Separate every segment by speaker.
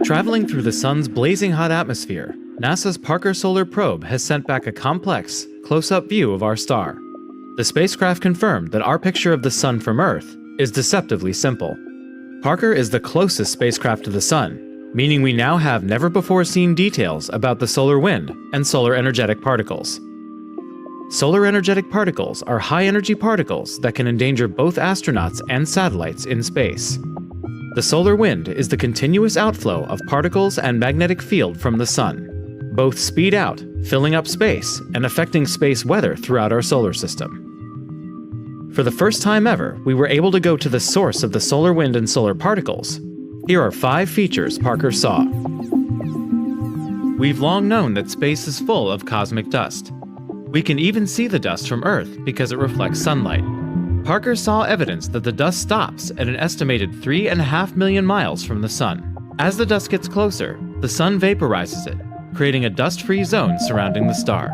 Speaker 1: Traveling through the sun's blazing hot atmosphere, NASA's Parker Solar Probe has sent back a complex, close-up view of our star. The spacecraft confirmed that our picture of the sun from Earth is deceptively simple. Parker is the closest spacecraft to the sun, meaning we now have never-before-seen details about the solar wind and solar energetic particles. Solar energetic particles are high-energy particles that can endanger both astronauts and satellites in space. The solar wind is the continuous outflow of particles and magnetic field from the sun. Both speed out, filling up space, and affecting space weather throughout our solar system. For the first time ever, we were able to go to the source of the solar wind and solar particles. Here are 5 features Parker saw. We've long known that space is full of cosmic dust. We can even see the dust from Earth because it reflects sunlight. Parker saw evidence that the dust stops at an estimated 3.5 million miles from the sun. As the dust gets closer, the sun vaporizes it, creating a dust-free zone surrounding the star.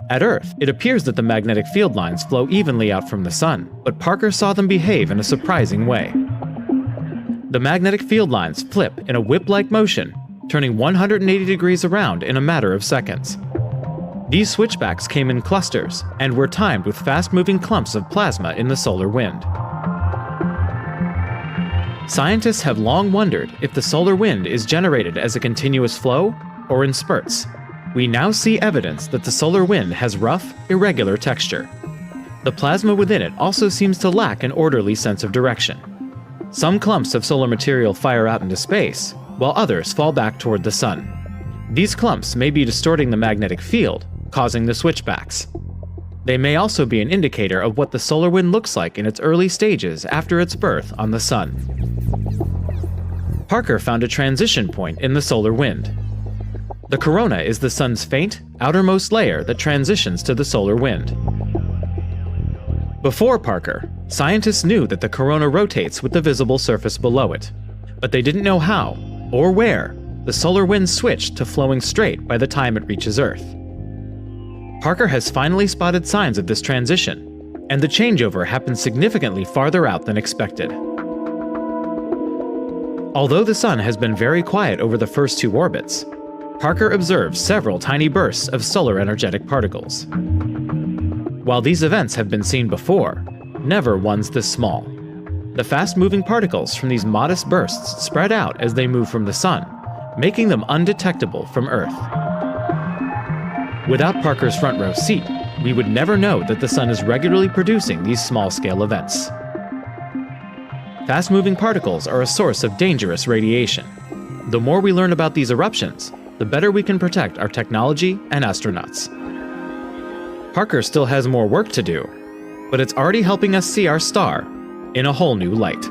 Speaker 1: At Earth, it appears that the magnetic field lines flow evenly out from the sun, but Parker saw them behave in a surprising way. The magnetic field lines flip in a whip-like motion, turning 180 degrees around in a matter of seconds. These switchbacks came in clusters and were timed with fast-moving clumps of plasma in the solar wind. Scientists have long wondered if the solar wind is generated as a continuous flow or in spurts. We now see evidence that the solar wind has rough, irregular texture. The plasma within it also seems to lack an orderly sense of direction. Some clumps of solar material fire out into space, while others fall back toward the sun. These clumps may be distorting the magnetic field, causing the switchbacks. They may also be an indicator of what the solar wind looks like in its early stages after its birth on the sun. Parker found a transition point in the solar wind. The corona is the sun's faint, outermost layer that transitions to the solar wind. Before Parker, scientists knew that the corona rotates with the visible surface below it, but they didn't know how, or where, the solar wind switched to flowing straight by the time it reaches Earth. Parker has finally spotted signs of this transition, and the changeover happened significantly farther out than expected. Although the sun has been very quiet over the first 2 orbits, Parker observed several tiny bursts of solar energetic particles. While these events have been seen before, never ones this small. The fast-moving particles from these modest bursts spread out as they move from the sun, making them undetectable from Earth. Without Parker's front row seat, we would never know that the sun is regularly producing these small-scale events. Fast-moving particles are a source of dangerous radiation. The more we learn about these eruptions, the better we can protect our technology and astronauts. Parker still has more work to do, but it's already helping us see our star in a whole new light.